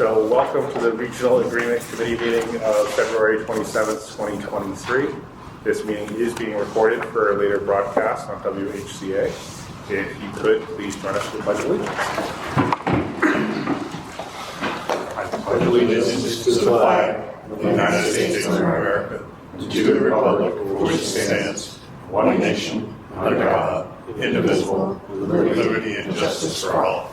So welcome to the Regional Agreement Committee meeting of February 27th, 2023. This meeting is being recorded for a later broadcast on WHCA. If you could, please join us for the Pledge of Allegiance. I pledge allegiance to the flag of the United States of America and to the republic for which it stands, one nation, under God, indivisible, with liberty and justice for all.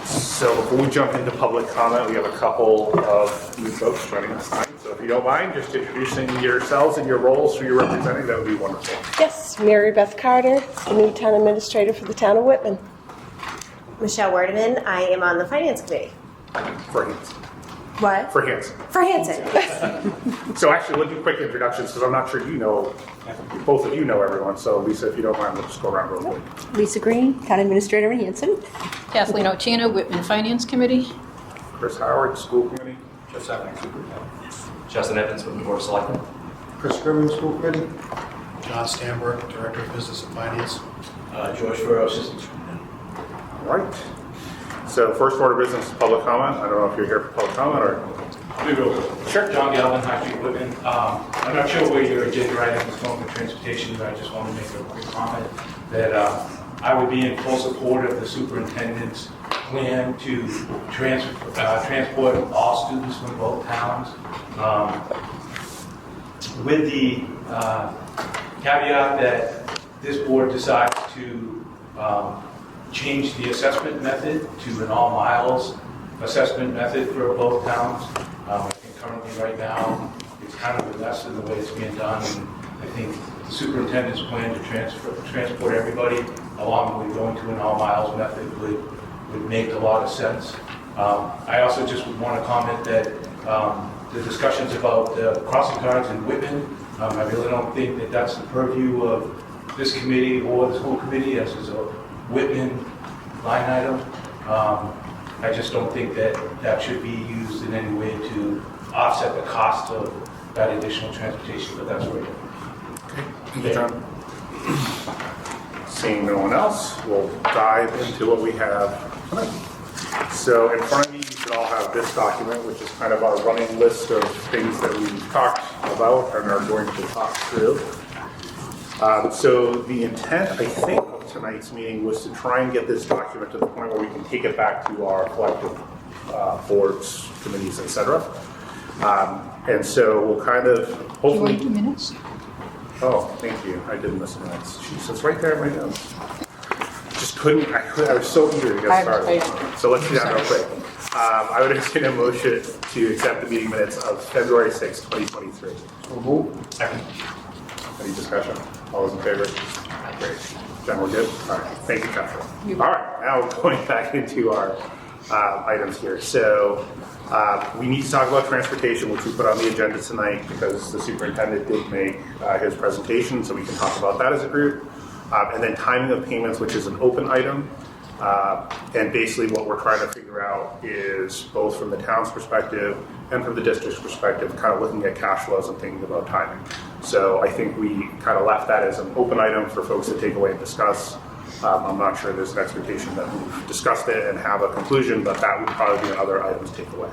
So before we jump into public comment, we have a couple of new folks joining us tonight. So if you don't mind, just introducing yourselves and your roles, who you're representing, that would be wonderful. Yes, Mary Beth Carter, the new town administrator for the town of Whitman. Michelle Werdeman, I am on the Finance Committee. For Hanson. What? For Hanson. For Hanson. So actually, we'll do quick introductions because I'm not sure you know, both of you know everyone. So Lisa, if you don't mind, we'll just go around real quick. Lisa Green, Town Administrator in Hanson. Kathleen Ochina, Whitman Finance Committee. Chris Howard, School Committee. Jeff Sapping, Superintendent. Justin Evans with the Board of Selectmen. Chris Grimmon, School Committee. John Stamberg, Director of Business and Finance. George Ferro, Assistant Superintendent. All right. So first order of business is public comment. I don't know if you're here for public comment or... We will. Sure. John Galvin, High Street, Whitman. I'm not sure where your agenda item is going for transportation, but I just want to make a quick comment that I would be in full support of the superintendent's plan to transport all students from both towns. With the caveat that this board decides to change the assessment method to an all miles assessment method for both towns. I think currently right now it's kind of a mess in the way it's being done, and I think the superintendent's plan to transport everybody along with going to an all miles method would make a lot of sense. I also just would want to comment that the discussions about the crossing guards in Whitman, I really don't think that that's the purview of this committee or the school committee, as is a Whitman line item. I just don't think that that should be used in any way to offset the cost of that additional transportation, but that's where it is. Okay, thank you, John. Seeing no one else, we'll dive into what we have tonight. So in front of me, you should all have this document, which is kind of our running list of things that we've talked about and are going to talk through. So the intent, I think, of tonight's meeting was to try and get this document to the point where we can take it back to our collective boards, committees, etc. And so we'll kind of hopefully... Do you want 2 minutes? Oh, thank you. I did miss minutes. Jeez, it's right there in my notes. Just couldn't, I was so eager to get started. So let's do that real quick. I would entertain a motion to accept the meeting minutes of February 6, 2023. Second. Any discussion? All those in favor? Great. Jen, we're good? All right. Thank you, Jennifer. All right. Now we're going back into our items here. So we need to talk about transportation, which we put on the agenda tonight because the superintendent did make his presentation, so we can talk about that as a group. And then timing of payments, which is an open item. And basically what we're trying to figure out is both from the town's perspective and from the district's perspective, kind of looking at cash flows and thinking about timing. So I think we kind of left that as an open item for folks to take away and discuss. I'm not sure there's an expectation that we've discussed it and have a conclusion, but that would probably be another item to take away.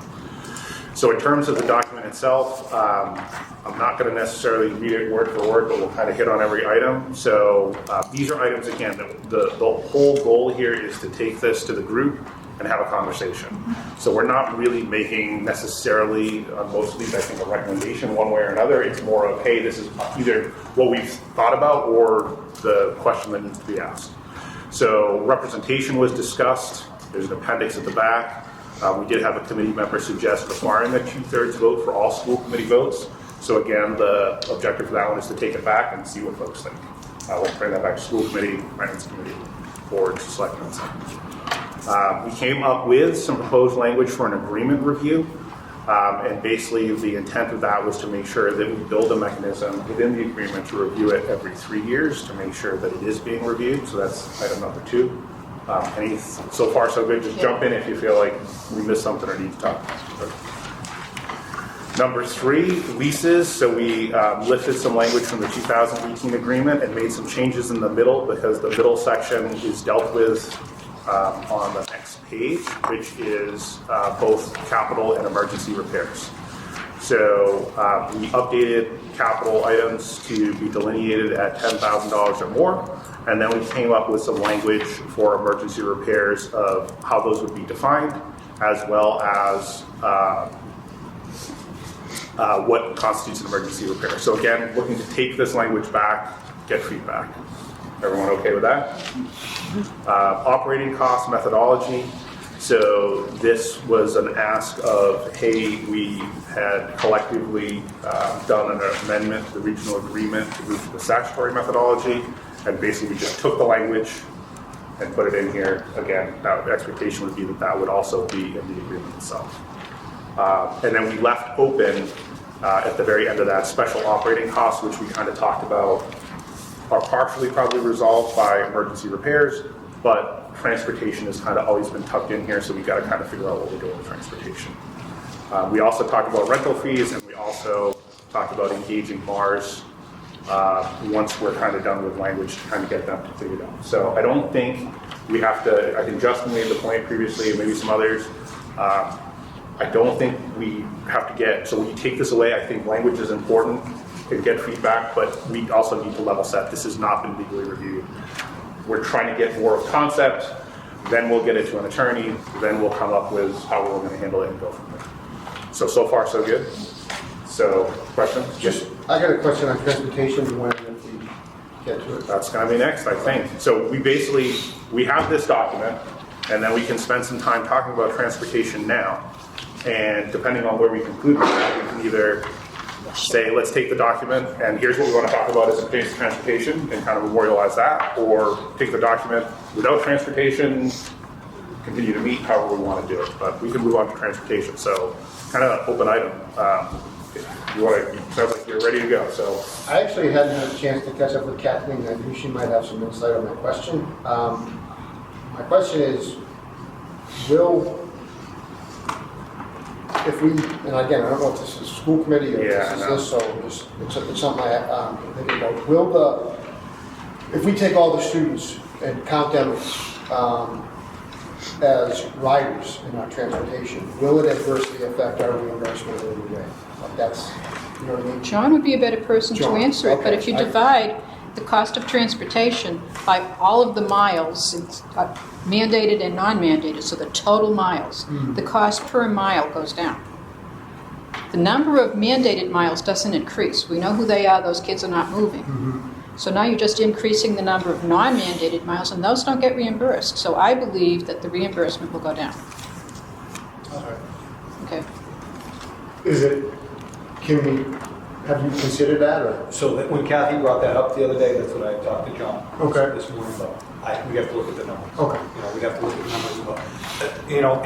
So in terms of the document itself, I'm not going to necessarily read it word for word, but we'll kind of hit on every item. So these are items, again, the whole goal here is to take this to the group and have a conversation. So we're not really making necessarily, on most of these, I think, a recommendation one way or another. It's more of, hey, this is either what we've thought about or the question that needs to be asked. So representation was discussed. There's an appendix at the back. We did have a committee member suggest requiring a 2/3 vote for all school committee votes. So again, the objective for that one is to take it back and see what folks think. We'll bring that back to school committee, finance committee, board, selectmen, we came up with some proposed language for an agreement review. And basically the intent of that was to make sure that we build a mechanism within the agreement to review it every 3 years to make sure that it is being reviewed. So that's item number 2. Any so far so good? Just jump in if you feel like we missed something or need to talk. Number 3, leases. So we lifted some language from the 2018 agreement and made some changes in the middle because the middle section is dealt with on the next page, which is both capital and emergency repairs. So we updated capital items to be delineated at $10,000 or more, and then we came up with some language for emergency repairs of how those would be defined, as well as what constitutes an emergency repair. So again, looking to take this language back, get feedback. Everyone okay with that? Operating cost methodology. So this was an ask of, hey, we had collectively done an amendment to the regional agreement to move to the statutory methodology, and basically we just took the language and put it in here. Again, the expectation would be that that would also be in the agreement itself. And then we left open at the very end of that special operating costs, which we kind of talked about, are partially probably resolved by emergency repairs, but transportation has kind of always been tucked in here, so we got to kind of figure out what we're doing with transportation. We also talked about rental fees, and we also talked about engaging bars once we're kind of done with language to kind of get them to figure it out. So I don't think we have to, I think Justin made the point previously, and maybe some others, I don't think we have to get, so when you take this away, I think language is important and get feedback, but we also need to level set. This has not been legally reviewed. We're trying to get more of concept, then we'll get it to an attorney, then we'll come up with how we're going to handle it and go from there. So far, so good. So, questions? I got a question on transportation when we get to it. That's going to be next, I think. So we have this document, and then we can spend some time talking about transportation now. And depending on where we conclude with that, we can either say, let's take the document, and here's what we want to talk about as it pertains to transportation, and kind of memorialize that, or take the document without transportation, continue to meet however we want to do it. But we can move on to transportation. So, kind of an open item. You want to? It sounds like you're ready to go. So, I actually hadn't had a chance to catch up with Kathleen. I knew she might have some insight on my question. My question is, if we, and again, I don't know if this is school committee or if this is this, so it's something I'm thinking about. If we take all the students and count them as riders in our transportation, will it adversely affect our reimbursement in any way? That's, you know what I mean? John would be a better person to answer it, but okay. if you divide the cost of transportation by all of the miles, mandated and non-mandated, so the total miles, the cost per mile goes down. The number of mandated miles doesn't increase. We know who they are, those kids are not moving. So now you're just increasing the number of non-mandated miles, and those don't get reimbursed. So I believe that the reimbursement will go down. Okay. Have you considered that, or? So that when Kathy brought that up the other day, that's what I talked to John this morning about. We have to look at the numbers. Okay. You know, we have to look at the numbers about. You know,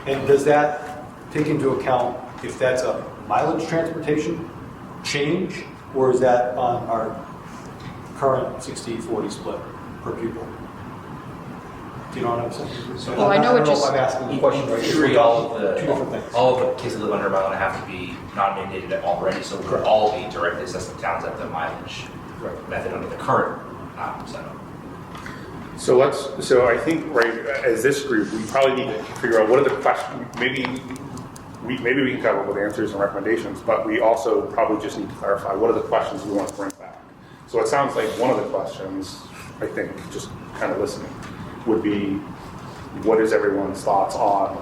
and does that take into account if that's a mileage transportation change, or is that on our current 60-40 split per pupil? Do you know what I'm saying? So Well, I know what don't you're if I'm asking the question right. Agree, all of Two different things. the kids that live under a mile and a half to be non-mandated already, so we'll all be directly assessed the towns at the mileage method under the current setup. So I think, right, as this group, we probably need to figure out what are the questions. Maybe we can come up with answers and recommendations, but we also probably just need to clarify what are the questions we want to bring back. So it sounds like one of the questions, I think, just kind of listening, would be, what is everyone's thoughts on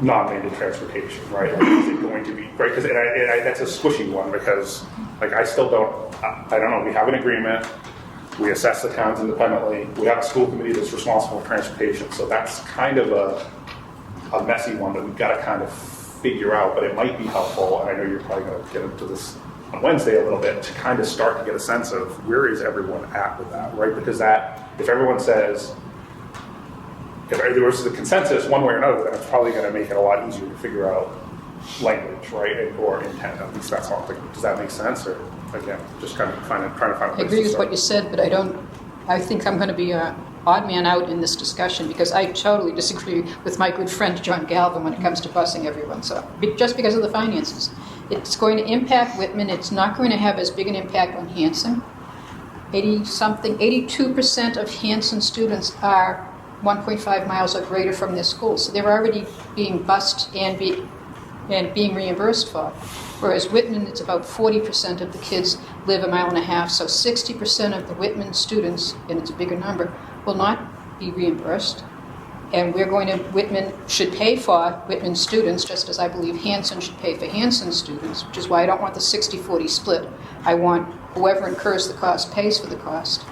non-mandated transportation, right? Like, is it going to be, right? Because that's a squishy one, because like I still don't, I don't know, we have an agreement, we assess the towns independently, we have a school committee that's responsible for transportation, so that's kind of a messy one that we've got to kind of figure out, but it might be helpful, and I know you're probably going to get into this on Wednesday a little bit, to kind of start to get a sense of where is everyone at with that, right? Because that, if everyone says, if there was a consensus one way or another, then it's probably going to make it a lot easier to figure out language, right, or intent. At least that's all I'm thinking. Does that make sense, or again, just kind of trying to find a place I agree with to start? what you said, but I think I'm going to be an odd man out in this discussion, because I totally disagree with my good friend John Galvin when it comes to busing everyone. So just because of the finances, it's going to impact Whitman. It's not going to have as big an impact on Hanson. 82% of Hanson students are 1.5 miles or greater from their school. So they're already being bused and being reimbursed for. Whereas Whitman, it's about 40% of the kids live 1.5 miles. So 60% of the Whitman students, and it's a bigger number, will not be reimbursed. And Whitman should pay for Whitman students, just as I believe Hanson should pay for Hanson students, which is why I don't want the 60-40 split. I want whoever incurs the cost pays for the cost.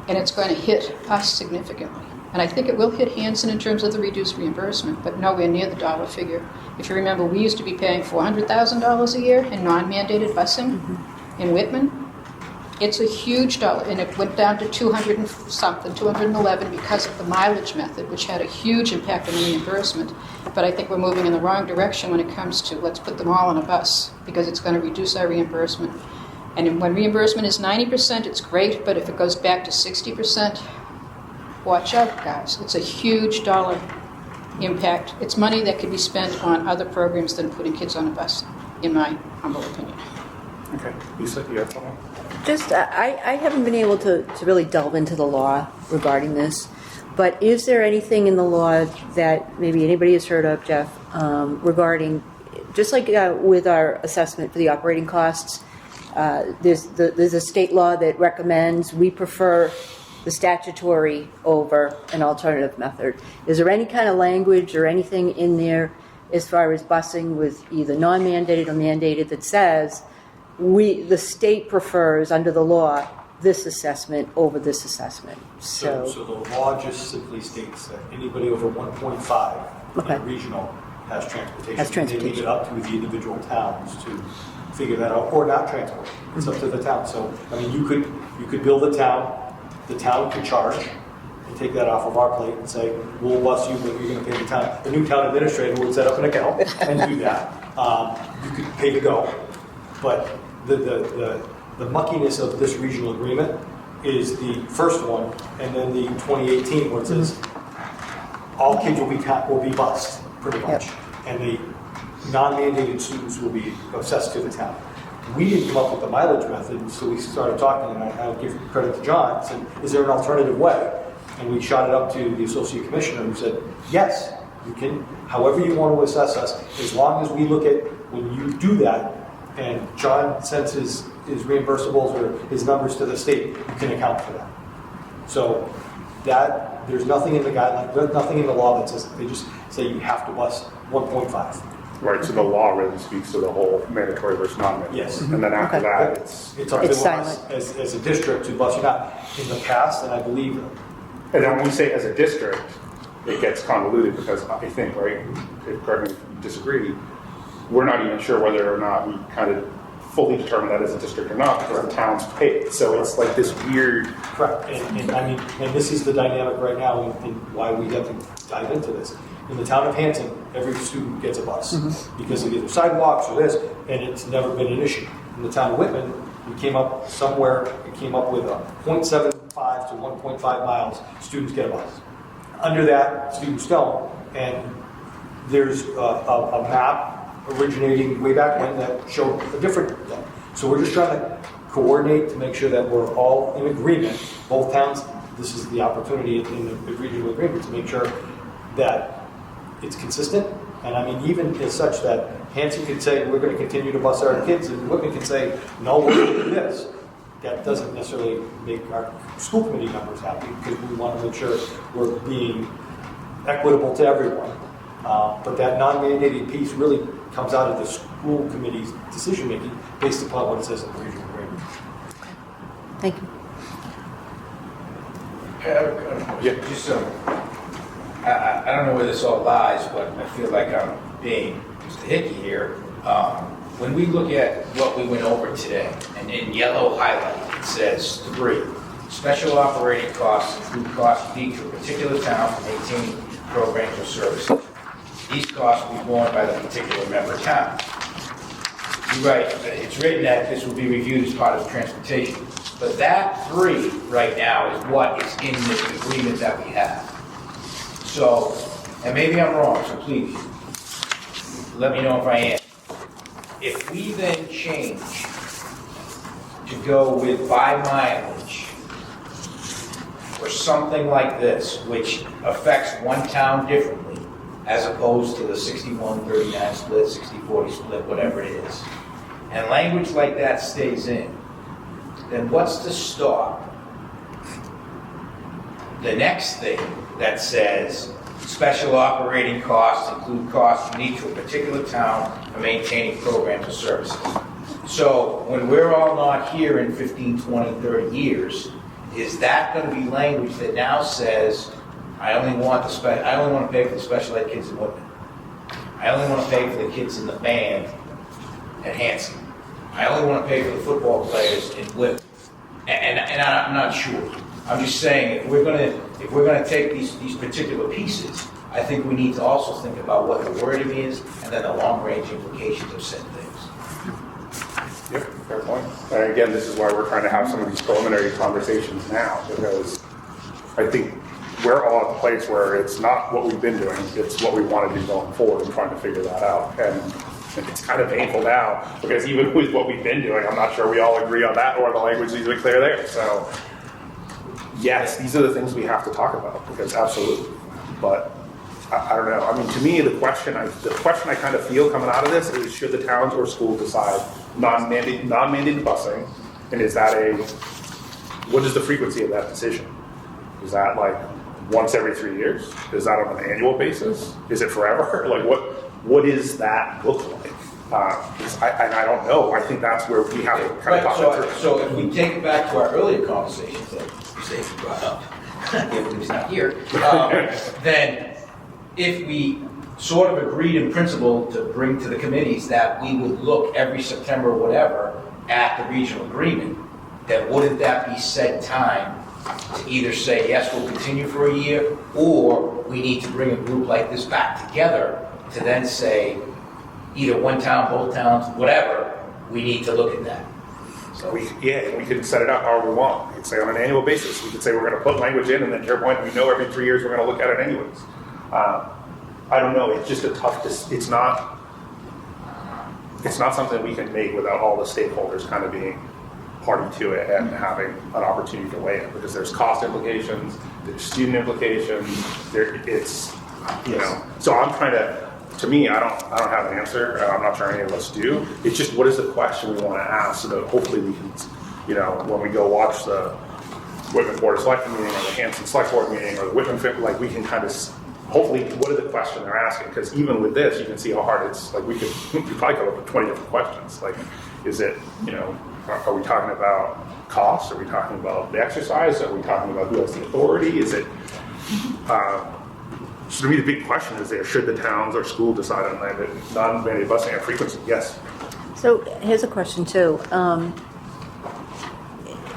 And it's going to hit us significantly. And I think it will hit Hanson in terms of the reduced reimbursement, but nowhere near the dollar figure. If you remember, we used to be paying $400,000 a year in non-mandated busing in Whitman. It's a huge dollar, and it went down to 200 and something, 211, because of the mileage method, which had a huge impact on the reimbursement. But I think we're moving in the wrong direction when it comes to let's put them all on a bus, because it's going to reduce our reimbursement. And when reimbursement is 90%, it's great, but if it goes back to 60%, watch out, guys. It's a huge dollar impact. It's money that could be spent on other programs than putting kids on a bus, in my humble opinion. Okay, Lisa, you have something? Just, I haven't been able to really delve into the law regarding this, but is there anything in the law that maybe anybody has heard of, Jeff, regarding, just like with our assessment for the operating costs, there's a state law that recommends we prefer the statutory over an alternative method. Is there any kind of language or anything in there as far as busing with either non-mandated or mandated that says the state prefers under the law this assessment over this assessment? So the law just simply states that anybody over 1.5 in regional has transportation. They leave it up to the individual towns to figure that out, or not transport. It's up to the town. So I mean, you could build a town. The town could charge and take that off of our plate and say, we'll bus you, but you're going to pay the town. The new town administrator would set up an account and do that. You could pay to go. But the muckiness of this regional agreement is the first one, and then the 2018 where it says all kids will be bused, pretty much. And the non-mandated students will be assessed to the town. We didn't come up with the mileage method, so we started talking, and I'll give credit to John, said, is there an alternative way? And we shot it up to the associate commissioner who said, yes, you can, however you want to assess us, as long as we look at, when you do that, and John sends his reimbursables or his numbers to the state, you can account for that. So that, there's nothing in the guideline, there's nothing in the law that says, they just say you have to bus 1.5. Right, so the law really speaks to the whole mandatory versus non-mandatory. Yes. And then after that, It's up to us as a district to bus you not. In the past, and I believe... And then when we say as a district, it gets convoluted because I think, right, correct me if you disagree, we're not even sure whether or not we kind of fully determine that as a district or not because the town's paid. So it's like this weird... Correct, and I mean, and this is the dynamic right now and why we have to dive into this. In the town of Hanson, every student gets a bus because of either sidewalks or this, and it's never been an issue. In the town of Whitman, we came up with a 0.75 to 1.5 miles, students get a bus. Under that, students don't, and there's a map originating way back when that showed a different thing. So we're just trying to coordinate to make sure that we're all in agreement, both towns. This is the opportunity in the regional agreement to make sure that it's consistent, and I mean, even as such that Hanson could say, we're going to continue to bus our kids, and Whitman could say, no, we're going to do this. That doesn't necessarily make our school committee members happy, because we want to make sure we're being equitable to everyone. But that non-mandated piece really comes out of the school committee's decision-making based upon what it says in the regional agreement. Thank you. I don't know where this all lies, but I feel like I'm being Mr. Hickey here. When we look at what we went over today, and in yellow highlight, it says 3. Special operating costs include costs unique to a particular town for maintaining programs or services. These costs will be borne by the particular member town. You're right, it's written that this will be reviewed as part of transportation. But that 3 right now is what is in this agreement that we have. So, and maybe I'm wrong, so please, let me know if I am. If we then change to go with by mileage, or something like this, which affects one town differently, as opposed to the 61-39 split, 60-40 split, whatever it is, and language like that stays in, then what's to stop the next thing that says special operating costs include costs unique to a particular town for maintaining programs or services? So when we're all not here in 15, 20, 30 years, is that going to be language that now says, I only want to pay for the special ed kids in Whitman. I only want to pay for the kids in the band at Hanson. I only want to pay for the football players in Whitman. And I'm not sure. I'm just saying, if we're going to take these particular pieces, I think we need to also think about what the wording is and then the long-range implications of said things. Yep, fair point. And again, this is why we're trying to have some of these preliminary conversations now, because I think we're all at the place where it's not what we've been doing, it's what we want to do going forward and trying to figure that out. And it's kind of painful now, because even with what we've been doing, I'm not sure we all agree on that or the language needs to be clear there. So yes, these are the things we have to talk about, because absolutely. But I don't know. I mean, to me, the question I kind of feel coming out of this is, should the towns or schools decide non-mandated busing, and what is the frequency of that decision? Is that like once every 3 years? Is that on an annual basis? Is it forever? Like what does that look like? I don't know. I think that's where we have to kind of talk it through. So if we take it back to our earlier conversations that you brought up, given he's not here, then if we sort of agreed in principle to bring to the committees that we would look every September or whatever at the regional agreement, then wouldn't that be said time to either say, yes, we'll continue for a year, or we need to bring a group like this back together to then say, either one town, both towns, whatever, we need to look at that. So we could set it up however we want. We could say on an annual basis. We could say we're going to put language in, and then to your point, we know every 3 years we're going to look at it anyways. I don't know. It's just it's not something we can make without all the stakeholders kind of being party to it and having an opportunity to weigh in, because there's cost implications, there's student implications. So I'm trying to me, I don't have an answer. I'm not sure any of us do. It's just, what is the question we want to ask, so that hopefully we can, when we go watch the Whitman Board of Selectmen meeting or the Hanson Select Board meeting or the Whitman, like we can kind of, hopefully, what are the question they're asking? Because even with this, you can see how hard it's, like we could probably come up with 20 different questions. Like, is it, are we talking about costs? Are we talking about the exercise? Are we talking about who has the authority? Is it, so to me, the big question is there, should the towns or school decide on non-mandated busing at frequency? Yes. So here's a question too.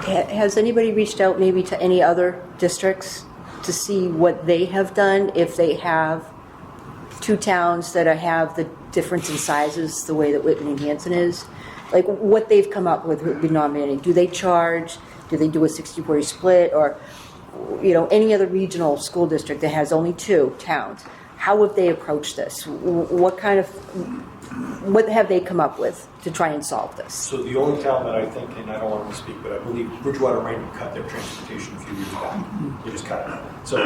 Has anybody reached out maybe to any other districts to see what they have done, if they have two towns that have the difference in sizes the way that Whitman and Hanson is? Like what they've come up with non-mandated. Do they charge? Do they do a 60-40 split? Or any other regional school district that has only two towns, how have they approached this? What have they come up with to try and solve this? So the only town that I think, and I don't want to speak, but I believe Bridgewater Raymond cut their transportation a few years back. They just cut it. So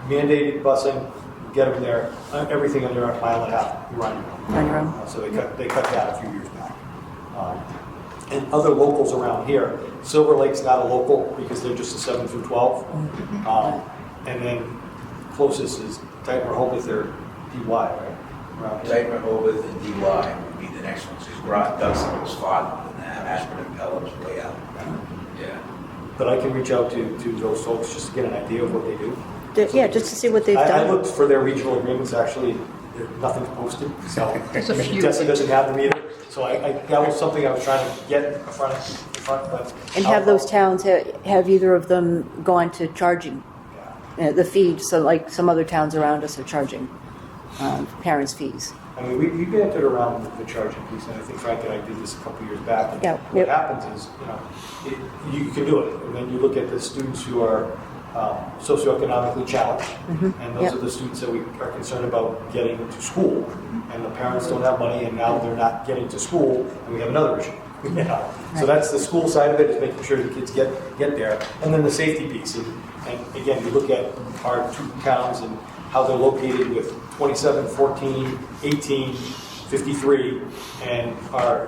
mandated busing, get them there, everything under a mile and a half, you run your own. So they cut that a few years back. And other locals around here, Silver Lake's not a local because they're just a 7 through 12. And then closest is Dighton Rehoboth or DY, right? Dighton Rehoboth and DY would be the next ones. Because Dougson was farther than that. Ashburn and Pelham's way out. Yeah. But I can reach out to those folks just to get an idea of what they do. Yeah, just to see what they've done. I looked for their regional agreements. Actually, nothing's posted. So Jesse doesn't have them either. So that was something I was trying to get in front. But and have those towns, have either of them gone to charging the fee? So like some other towns around us are charging parents' fees. I mean, we bantered around the charging piece, and I think Frank and I did this a couple years back. And what happens is, you can do it, and then you look at the students who are socioeconomically challenged, and those are the students that we are concerned about getting to school, and the parents don't have money, and now they're not getting to school, and we have another issue. So that's the school side of it, is making sure the kids get there, and then the safety piece. And again, you look at our two towns and how they're located with 27, 14, 18, 53, and our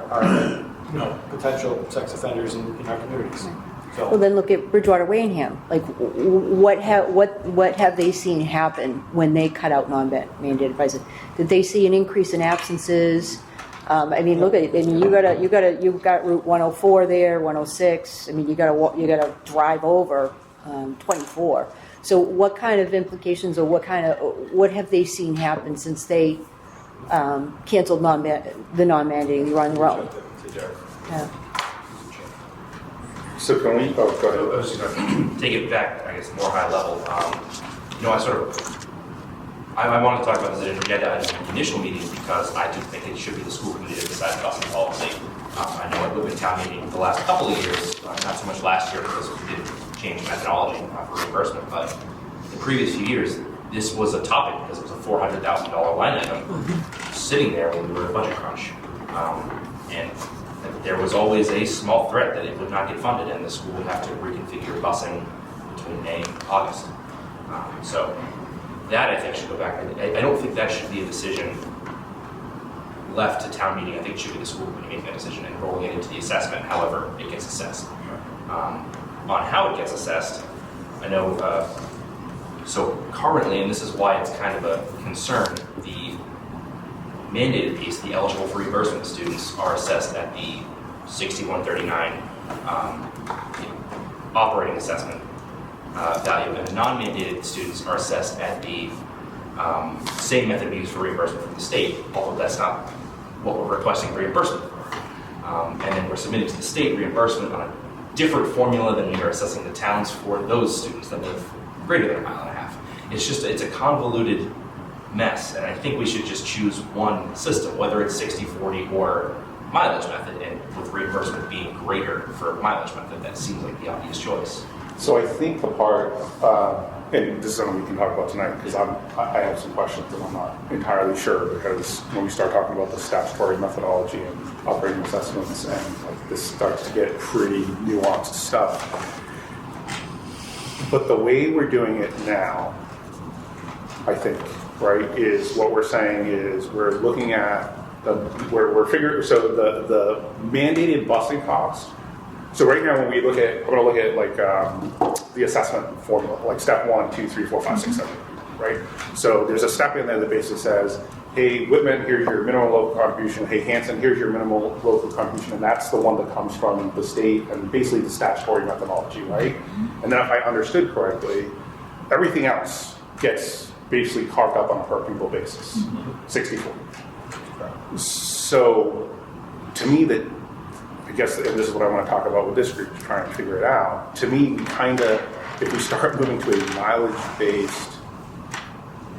potential sex offenders in our communities. So, Well, then look at Bridgewater Wareham. Like, what have they seen happen when they cut out non-mandated pricing? Did they see an increase in absences? I mean, look at it. I mean, you've got Route 104 there, 106. I mean, you gotta drive over 24. So, what kind of implications, or what have they seen happen since they canceled the non-mandating? You're on the road. Yeah. So can we, go ahead. I was just going to take it back, I guess, more high level. I want to talk about this agenda at an initial meeting because I do think it should be the school committee that decides busing policy. I know at Whitman Town meeting the last couple of years, not so much last year because we did change methodology for reimbursement, but the previous few years, this was a topic because it was a $400,000 line item sitting there when we were in a budget crunch. And there was always a small threat that it would not get funded and the school would have to reconfigure busing between May and August. So that I think should go back. I don't think that should be a decision left to town meeting. I think it should be the school committee making that decision and rolling it into the assessment, however it gets assessed. On how it gets assessed, I know, so currently, and this is why it's kind of a concern, the mandated piece, the eligible for reimbursement students are assessed at the 6139 operating assessment value, and the non-mandated students are assessed at the same method we use for reimbursement from the state, although that's not what we're requesting reimbursement for. And then we're submitting to the state reimbursement on a different formula than we are assessing the towns for those students that live greater than a mile and a half. It's a convoluted mess, and I think we should just choose one system, whether it's 60/40 or mileage method, and with reimbursement being greater for mileage method, that seems like the obvious choice. So I think the part, and this is something we can talk about tonight, because I have some questions that I'm not entirely sure, because when we start talking about the statutory methodology and operating assessments, and like this starts to get pretty nuanced stuff. But the way we're doing it now, I think, right, is what we're saying is we're looking at we're figuring, so the mandated busing cost. So right now when we look at, I'm going to look at like the assessment formula, like step 1, 2, 3, 4, 5, 6, 7, right? So there's a step in there that basically says, hey, Whitman, here's your minimum local contribution. Hey, Hanson, here's your minimal local contribution. And that's the one that comes from the state and basically the statutory methodology, right? And then if I understood correctly, everything else gets basically carved up on a per pupil basis, 64. So to me, that, I guess, and this is what I want to talk about with this group, trying to figure it out. To me, if we start moving to a mileage-based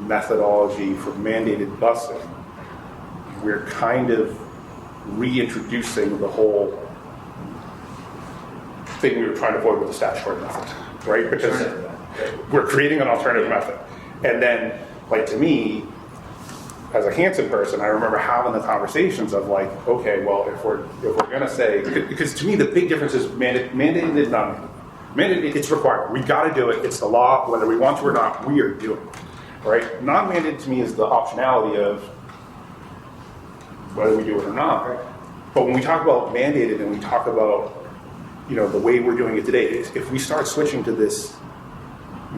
methodology for mandated busing, we're kind of reintroducing the whole thing we were trying to avoid with the statutory method, right? Because we're creating an alternative method. And then, like, to me, as a Hanson person, I remember having the conversations of like, okay, well, if we're gonna say, because to me the big difference is mandated and non-mandated. Mandated, it's required. We got to do it. It's the law, whether we want to or not. We are doing it, right? Non-mandated to me is the optionality of whether we do it or not. But when we talk about mandated and we talk about, the way we're doing it today, if we start switching to this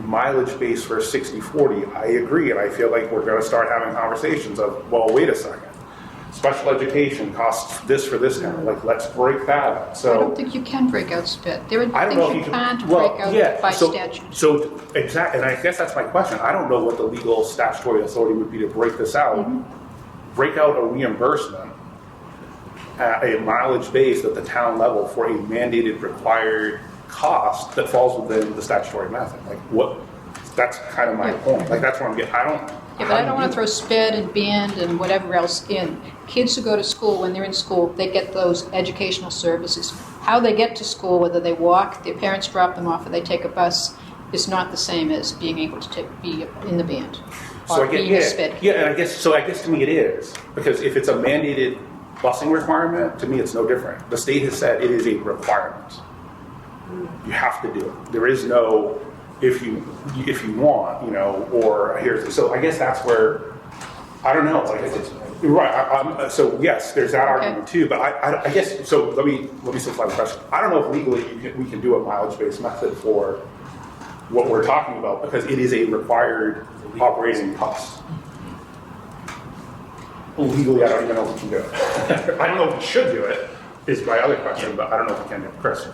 mileage base for 60/40, I agree, and I feel like we're going to start having conversations of, well, wait a second, special education costs this for this now, like, let's break that up. So I don't think you can break out sped. There are I don't know things if you can't break out by statute. So exactly, and I guess that's my question. I don't know what the legal statutory authority would be to break this out, break out a reimbursement at a mileage base at the town level for a mandated required cost that falls within the statutory method. Like, what? That's kind of my point. Like, that's where I'm getting. Yeah, but I don't want to throw sped and band and whatever else in. Kids who go to school, when they're in school, they get those educational services. How they get to school, whether they walk, their parents drop them off, or they take a bus, is not the same as being able to be in the band or being a sped. Yeah, and I guess to me it is, because if it's a mandated busing requirement, to me it's no different. The state has said it is a requirement. You have to do it. There is no if you want, or here's, so I guess that's where, I don't know, like, it's, right, so yes, there's that argument too, but I guess, so let me simplify the question. I don't know if legally we can do a mileage-based method for what we're talking about, because it is a required operating cost. Legally, I don't even know if we can do it. I don't know if we should do it, is my other question, but I don't know if we can do it. Chris?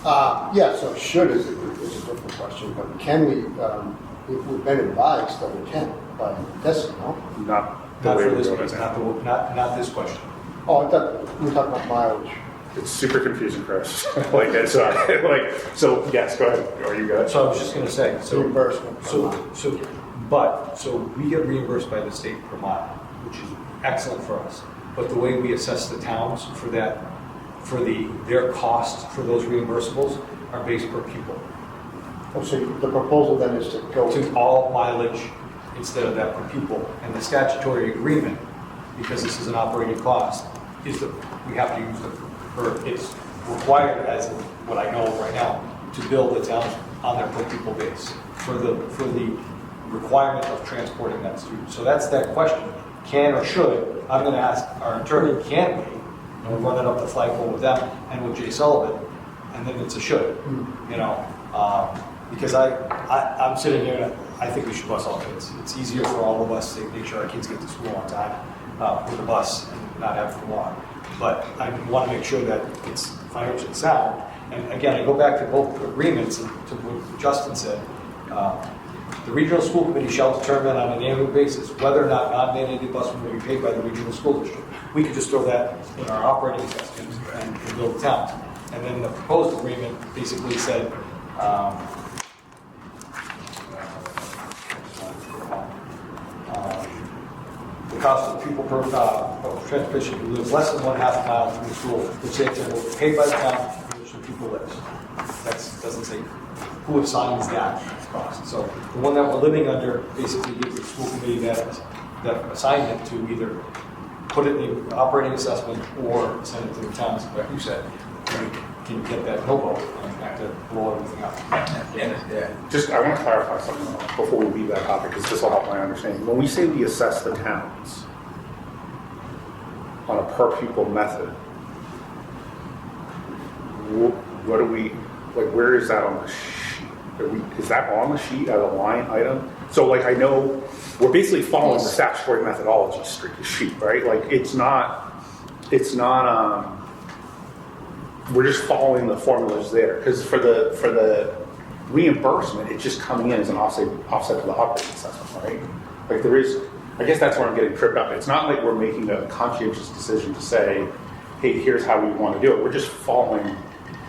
Yeah, so should is a different question, but can we, we've been advised that we can, by this, no? Not the Not way for we're this, doing it it's now. not this question. Oh, I thought we were talking about mileage. It's super confusing, Chris. Like, it's, so yes, go ahead. Are you good? So I was just gonna say, so. Reimbursement. So we get reimbursed by the state per mile, which is excellent for us. But the way we assess the towns for that, for their cost for those reimbursables are based per pupil. Oh, so the proposal then is to go To all mileage instead of that per pupil. And the statutory agreement, because this is an operating cost, is that we have to use it's required as of what I know right now, to bill the towns on their per pupil base for the requirement of transporting that student. So that's that question, can or should. I'm gonna ask our attorney, can we? And we'll run it up the flagpole with them and with Jay Sullivan, and then it's a should, because I'm sitting here and I think we should bus all kids. It's easier for all of us to make sure our kids get to school on time with the bus and not have to walk. But I want to make sure that it's financially sound. And again, I go back to both agreements and to what Justin said. The regional school committee shall determine on an annual basis whether or not non-mandated busing will be paid by the regional school district. We could just throw that in our operating assessment and build the towns. And then the proposed agreement basically said, the cost of pupil per of transportation who lives less than 1/2 mile from the school, which they will be paid by the town in which the pupil lives. That doesn't say who assigns that cost. So the one that we're living under basically gives the school committee that assignment to either put it in the operating assessment or send it to the towns, like you said. Can get that hobo and have to blow everything up. Yeah. Just, I want to clarify something before we leave that topic, because this will help my understanding. When we say we assess the towns on a per pupil method, what do we, like, where is that on the sheet? Is that on the sheet as a line item? So, like, I know we're basically following the statutory methodology sheet, right? Like, it's not, we're just following the formulas there, because for the reimbursement, it's just coming in as an offset to the operating assessment, right? Like, there is, I guess that's where I'm getting tripped up. It's not like we're making a conscientious decision to say, hey, here's how we want to do it. We're just following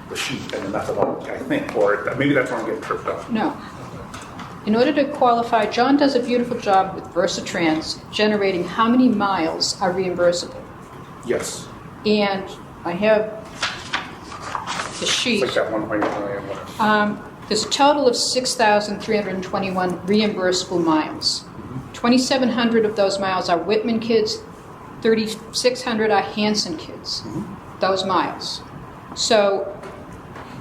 the sheet and the methodology, I think, or maybe that's where I'm getting tripped up. No. In order to qualify, John does a beautiful job with Versatrans generating how many miles are reimbursable. Yes. And I have the sheet. It's like that 1.8 million. Whatever. There's a total of 6,321 reimbursable miles. 2,700 of those miles are Whitman kids, 3,600 are Hanson kids, those miles. So,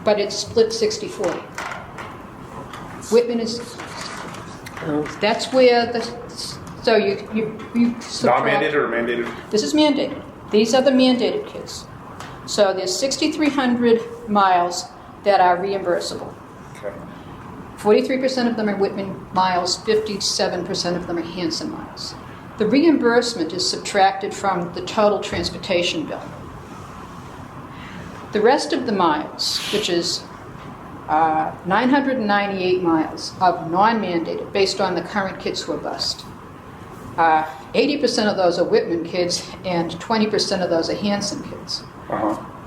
but it's split 60-40. Whitman is, that's where so you subtract. Non-mandated or mandated? This is mandated. These are the mandated kids. So there's 6,300 miles that are reimbursable. Okay. 43% of them are Whitman miles, 57% of them are Hanson miles. The reimbursement is subtracted from the total transportation bill. The rest of the miles, which is 998 miles of non-mandated based on the current kids who are bused. 80% of those are Whitman kids and 20% of those are Hanson kids.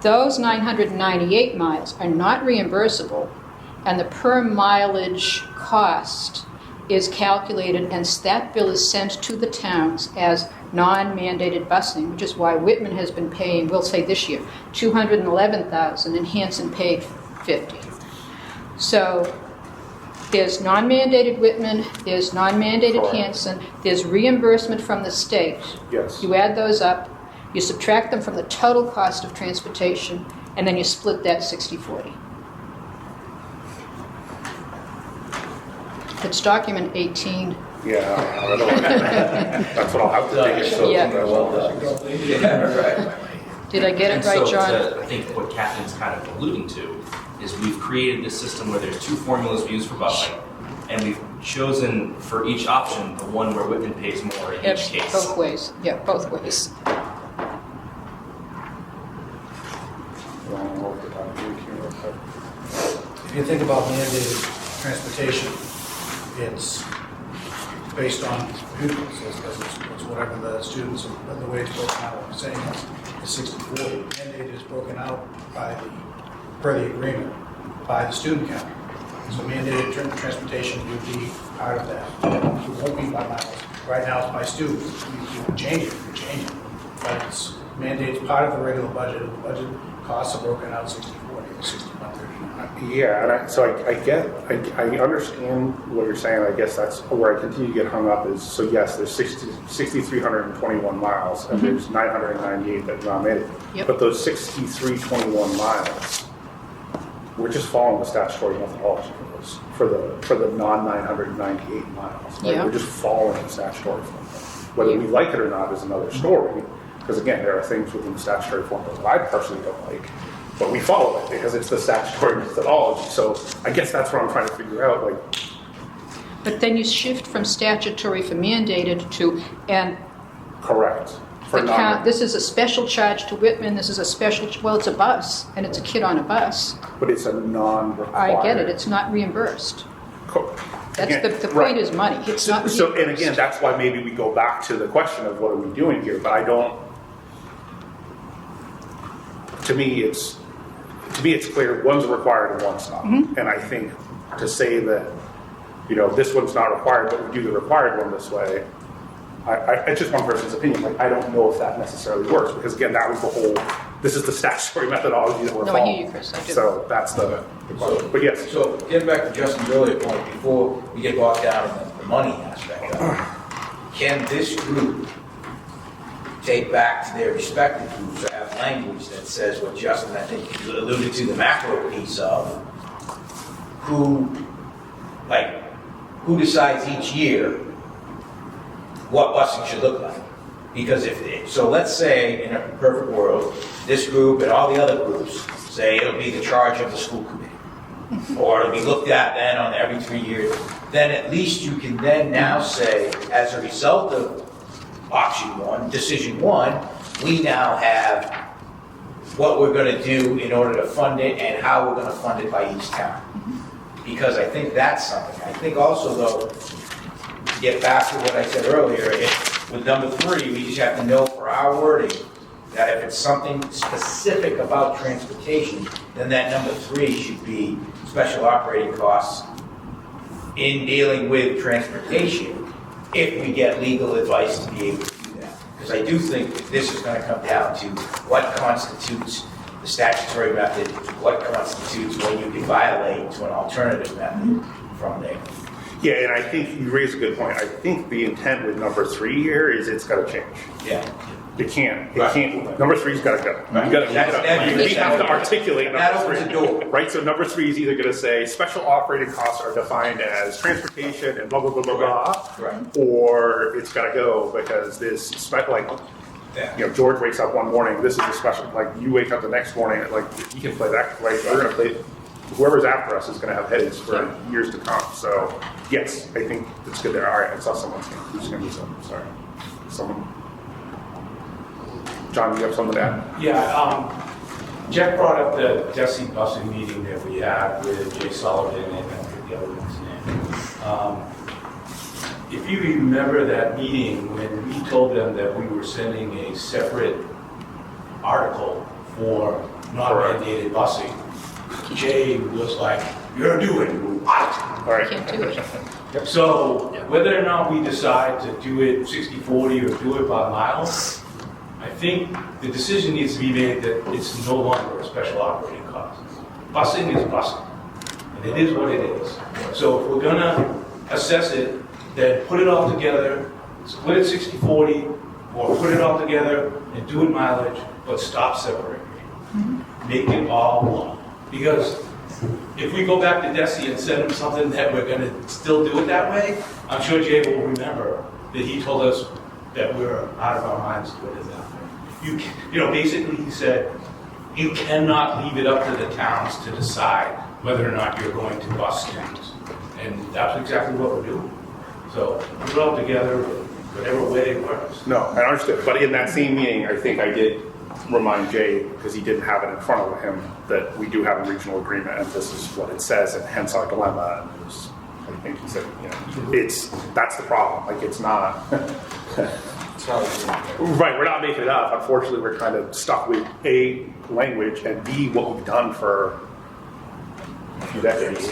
Those 998 miles are not reimbursable, and the per mileage cost is calculated, and that bill is sent to the towns as non-mandated busing, which is why Whitman has been paying, we'll say this year, $211,000, and Hanson paid $50,000. So there's non-mandated Whitman, there's non-mandated Hanson, there's reimbursement from the state. Yes. You add those up, you subtract them from the total cost of transportation, and then you split that 60-40. It's document 18. Yeah, I don't know. That's what I'll have to dig it. So Yeah. Well done. Yeah, right. Did I get it And right, so John? I think what Catherine's kind of alluding to is we've created this system where there's two formulas we use for busing, and we've chosen for each option the one where Whitman pays more in each case. Both ways. Yeah, both ways. If you think about mandated transportation, it's based on pupils, it's whatever the students, the way it's broken out, I'm saying it's 60/40. Mandated is broken out per the agreement, by the student count. So mandated transportation would be part of that. It won't be by miles. Right now it's by students. You can change it, but it's mandated part of the regular budget, and the budget costs are broken out 60/40 or 61/39. Yeah, and I understand what you're saying. I guess that's where I continue to get hung up is, so yes, there's 6,321 miles, and there's 998 that are mandated. Yep. But those 6,321 miles, we're just following the statutory methodology for the non-998 miles. Right? Yeah. We're just following the statutory formula. Whether we like it or not is another story, because again, there are things within the statutory formula that I personally don't like. But we follow it because it's the statutory methodology. So I guess that's what I'm trying to figure out. Like, But then you shift from statutory for mandated to, and correct. For this is a special charge to Whitman, this is a special, well, it's a bus, and it's a kid on a bus. But it's a non-required. I get it, it's not reimbursed. That's Again, the right. point is money, it's not reimbursed. So, and again, that's why maybe we go back to the question of what are we doing here, but I don't, to me it's clear one's required and one's not. Mm-hmm. And I think to say that, this one's not required, but we do the required one this way, it's just one person's opinion. Like, I don't know if that necessarily works, because again, that was the whole, this is the statutory methodology that we're No, I following. hear you, Chris, I do. So that's the question. But yes. So getting back to Justin's earlier point, before we get bogged down in the money aspect of it, can this group take back to their respective groups or have language that says what Justin, I think, alluded to the macro piece of, who decides each year what busing should look like? Because so let's say in a perfect world, this group and all the other groups say it'll be the charge of the school committee, or it'll be looked at then on every 3 years. Then at least you can then now say, as a result of option one, decision one, we now have what we're going to do in order to fund it and how we're going to fund it by each town. Because I think that's something. I think also, though, to get back to what I said earlier, with number 3, we just have to know for our wording that if it's something specific about transportation, then that number 3 should be special operating costs in dealing with transportation if we get legal advice to be able to do that. Because I do think that this is going to come down to what constitutes the statutory method, what constitutes when you can violate to an alternative method from there. Yeah, and I think you raise a good point. I think the intent with number 3 here is it's got to change. Yeah. It can't. It Right. can't. Number 3's got to go. Right. You got to That's- we have to articulate that number opens 3. the door. Right. So number 3 is either going to say special operating costs are defined as transportation and blah blah blah blah blah, Right. or it's got to go because this Yeah. George wakes up one morning. This is a special. Like you wake up the next morning. Like you can play that. Right. We're going to play. Whoever's after us is going to have headaches for years to come. So yes, I think it's good there. All right. I saw someone's hand. Who's going to be something? Sorry. Someone. John, you have something to add? Yeah, Jeff brought up the DESI busing meeting that we had with Jay Sullivan and I forget the other one's name. If you remember that meeting when we told them that we were sending a separate article for non-mandated busing, Jay was like, "You're doing what?" All right. Can't do it. So whether or not we decide to do it 60/40 or do it by miles, I think the decision needs to be made that it's no longer a special operating cost. Busing is busing, and it is what it is. So if we're gonna assess it, then put it all together, split it 60/40, or put it all together and do it mileage, but stop separating. Make it all one. Because if we go back to Desi and send him something that we're gonna still do it that way, I'm sure Jay will remember that he told us that we're out of our minds doing it that way. Basically he said, you cannot leave it up to the towns to decide whether or not you're going to bus students. And that's exactly what we're doing. So put it all together, whatever way it works. No, I understood. But in that same meeting, I think I did remind Jay, because he didn't have it in front of him, that we do have a regional agreement and this is what it says, and hence our dilemma. And it was, I think he said, that's the problem. Like, it's not. Right, we're not making it up. Unfortunately, we're kind of stuck with A, language, and B, what we've done for a few decades.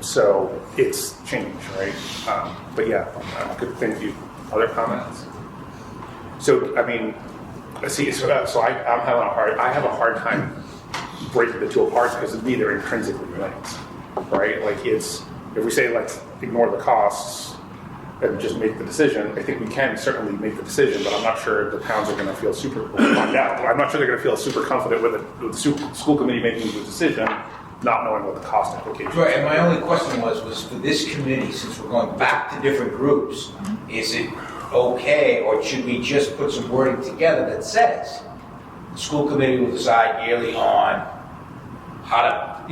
So it's changed, right? But yeah, good thing. Other comments? So, I mean, see, so I have a hard time breaking the two apart because to me they're intrinsically linked, right? Like, if we say let's ignore the costs and just make the decision, I think we can certainly make the decision, but I'm not sure the towns are going to feel I'm not sure they're going to feel super confident with the school committee making the decision, not knowing what the cost implications are. Right, and my only question was for this committee, since we're going back to different groups, is it okay, or should we just put some wording together that says the school committee will decide yearly on how to,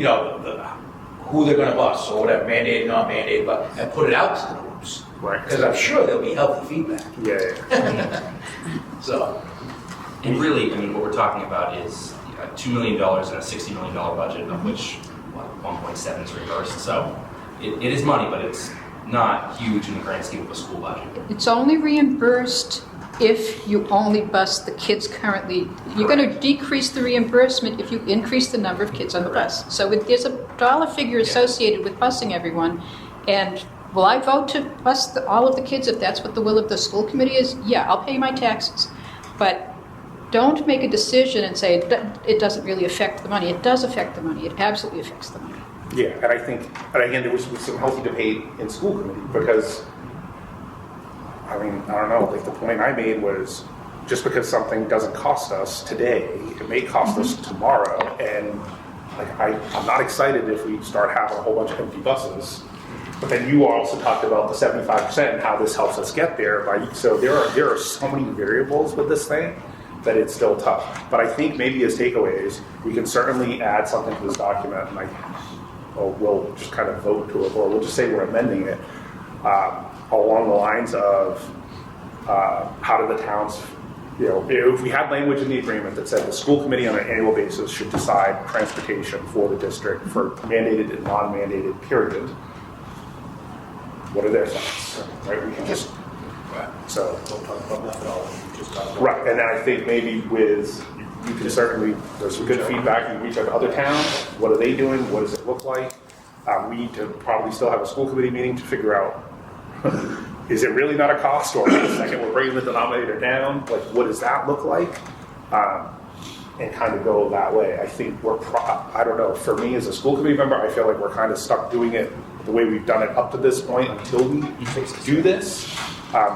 who they're going to bus, or whatever, mandated, non-mandated, but and put it out to the groups. Right. Because I'm sure there'll be healthy feedback. Yeah. So. And really, I mean, what we're talking about is $2 million and a $60 million budget, of which 1.7 is reimbursed. So it is money, but it's not huge in the grand scheme of a school budget. It's only reimbursed if you only bus the kids currently. You're going to decrease the reimbursement if you increase the number of kids on the bus. So there's a dollar figure associated with busing everyone. And will I vote to bus all of the kids if that's what the will of the school committee is? Yeah, I'll pay my taxes. But don't make a decision and say it doesn't really affect the money. It does affect the money. It absolutely affects the money. Yeah, and I think, and again, there was some healthy debate in school committee because, I mean, I don't know, like the point I made was just because something doesn't cost us today, it may cost us tomorrow, and like I'm not excited if we start having a whole bunch of empty buses. But then you also talked about the 75% and how this helps us get there. So there are so many variables with this thing that it's still tough. But I think maybe as takeaways, we can certainly add something to this document, and we'll just kind of vote to it, or we'll just say we're amending it along the lines of how do the towns, if we had language in the agreement that said the school committee on an annual basis should decide transportation for the district for mandated and non-mandated period. What are their thoughts? Right, we can just so Don't talk about methodology, just talk about. right, and then I think maybe you can certainly, there's some good feedback. You can reach out to other towns. What are they doing? What does it look like? We need to probably still have a school committee meeting to figure out, is it really not a cost, or in a second we're bringing the denominator down? Like, what does that look like? And kind of go that way. I think I don't know, for me as a school committee member, I feel like we're kind of stuck doing it the way we've done it up to this point until we do this.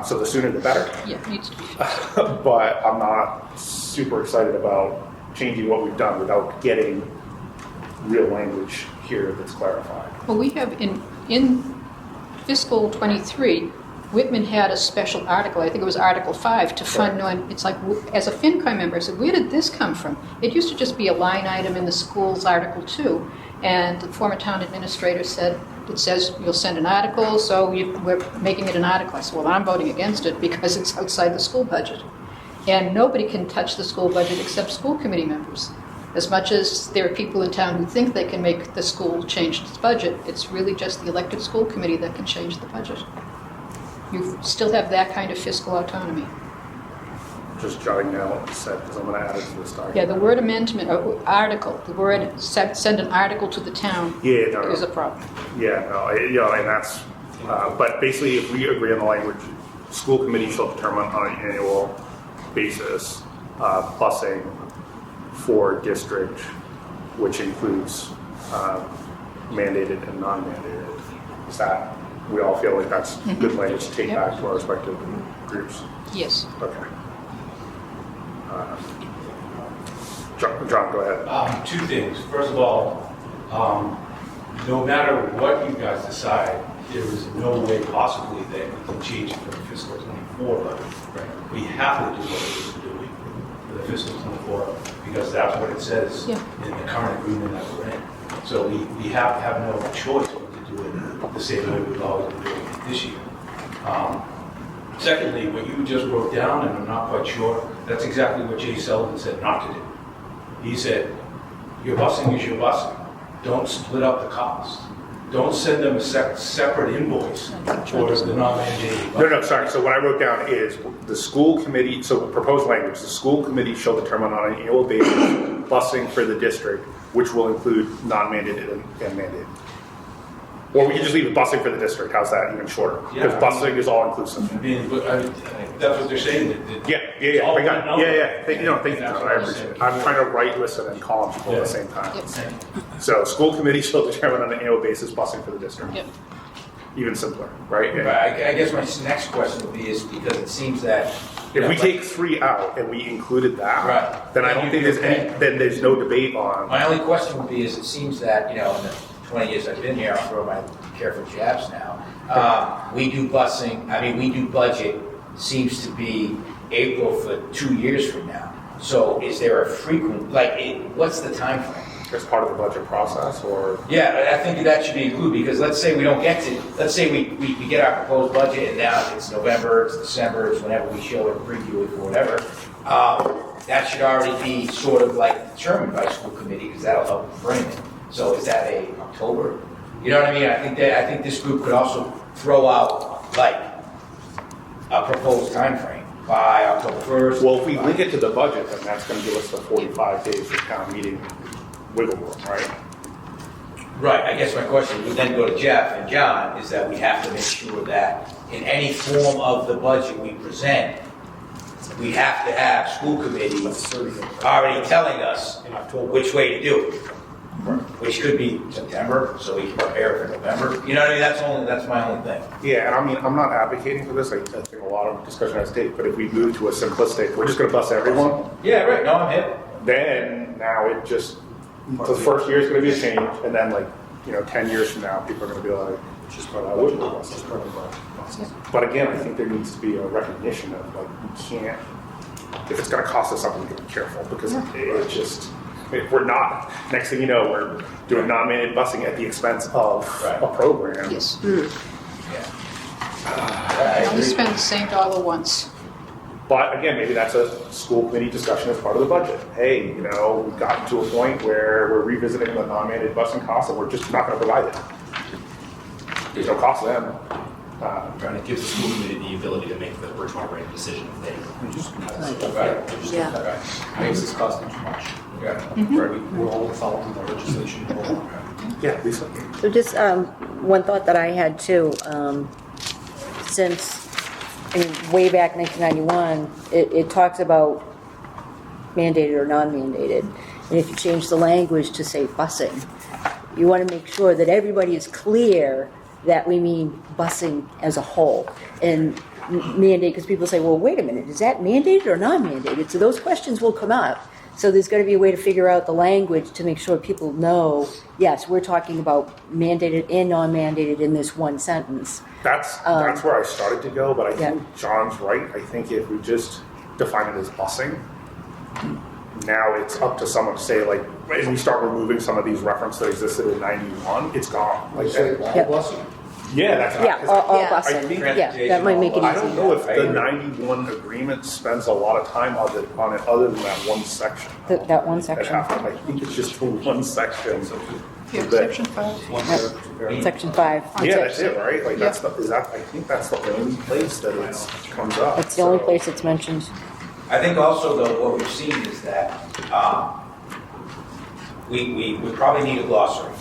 So the sooner the better. Yeah, it needs to be. But I'm not super excited about changing what we've done without getting real language here that's clarified. Well, we have in fiscal 23, Whitman had a special article, I think it was Article 5, to fund it's like, as a FinCom member, I said, where did this come from? It used to just be a line item in the school's Article 2, and the former town administrator said, it says you'll send an article, so we're making it an article. I said, well, I'm voting against it because it's outside the school budget. And nobody can touch the school budget except school committee members. As much as there are people in town who think they can make the school change its budget, it's really just the elected school committee that can change the budget. You still have that kind of fiscal autonomy. Just jotting down what you said, because I'm going to add it to this document. Yeah, the word amendment, or article, the word send an article to the town is a problem. Yeah, no, and that's, but basically if we agree on the language, school committee shall determine on an annual basis busing for district, which includes mandated and non-mandated. Is that, we all feel like that's good language to take back to our respective groups? Yes. Okay. John, go ahead. Two things. First of all, no matter what you guys decide, there is no way possibly that we can change it for the fiscal 24 budget. Right. We have to do what we're doing for the fiscal 24 because that's what it says Yeah. in the current agreement that we're in. So we have no choice but to do it the same way we've always been doing it this year. Secondly, what you just wrote down, and I'm not quite sure, that's exactly what Jay Sullivan said not to do. He said, your busing is your busing. Don't split up the cost. Don't send them a separate invoice for the non-mandated busing. No, sorry. So what I wrote down is the school committee, so proposed language, the school committee shall determine on an annual basis busing for the district, which will include non-mandated and mandated. Or we can just leave it busing for the district. How's that even shorter? Because busing is all inclusive. I mean, that's what they're saying. Yeah. it's all I got one number. Thank you, John. I appreciate it. I'm trying to write, listen, and call people at the same time. Yep. So school committee shall determine on an annual basis busing for the district. Yep. Even simpler, right? But I guess my next question would be is because it seems that. If we take 3 out and we included that, Right. then I don't think there's any, then there's no debate on. My only question would be is it seems that, in the 20 years I've been here, I'll throw my careful jabs now. We do budget seems to be April for 2 years from now. So is there a frequent, what's the time frame? As part of the budget process, or? Yeah, I think that should be included, because let's say we don't get to, let's say we get our proposed budget, and now it's November, it's December, it's whenever we show it, preview it, or whatever. That should already be sort of determined by school committee, because that'll help frame it. So is that October? You know what I mean? I think this group could also throw out, a proposed time frame by October 1st. Well, if we link it to the budget, then that's going to give us the 45 days for town meeting wiggle room, right? Right, I guess my question would then go to Jeff and John, is that we have to make sure that in any form of the budget we present, we have to have school committee already telling us which way to do it. Which could be September, so we can prepare for November. You know what I mean? That's my only thing. Yeah, and I mean, I'm not advocating for this. I think a lot of discussion has to take, but if we move to a simplistic, we're just going to bus everyone, Yeah, right, no, I'm hip. then now it just, so the first year is going to be a change, and then 10 years from now, people are going to be like, I wouldn't do this. But again, I think there needs to be a recognition of we can't, if it's going to cost us something, we can be careful, because it just, if we're not, next thing you know, we're doing non-mandated busing at the expense of a program. Yes. I Only agree. spend the same dollar once. But again, maybe that's a school committee discussion as part of the budget. Hey, we've gotten to a point where we're revisiting the non-mandated busing costs, and we're just not going to provide it. There's no cost to them. Trying to give the school committee the ability to make the Bridgewater rate decision if they just Right. Makes this costing too much. We're all following the legislation. Yeah, Lisa. So just one thought that I had too, since way back in 1991, it talks about mandated or non-mandated. And if you change the language to say busing, you want to make sure that everybody is clear that we mean busing as a whole. And mandate, because people say, well, wait a minute, is that mandated or non-mandated? So those questions will come up. So there's got to be a way to figure out the language to make sure people know, yes, we're talking about mandated and non-mandated in this one sentence. That's where I started to go, but I think John's right. I think if we just define it as busing, now it's up to someone to say, and we start removing some of these references that existed in 91, it's gone. Blessing. Yeah, that's All Yeah. busing. I think- Yeah, that might make it I don't know easier. if the 91 agreement spends a lot of time on it other than that one section. That one That section. happened. I think it's just the one section. Yeah, that- section 5. Section 5. Yeah, that's it, right? I think that's the only place that it comes up. That's the only so- place it's mentioned. I think also, though, what we've seen is that we probably need a glossary.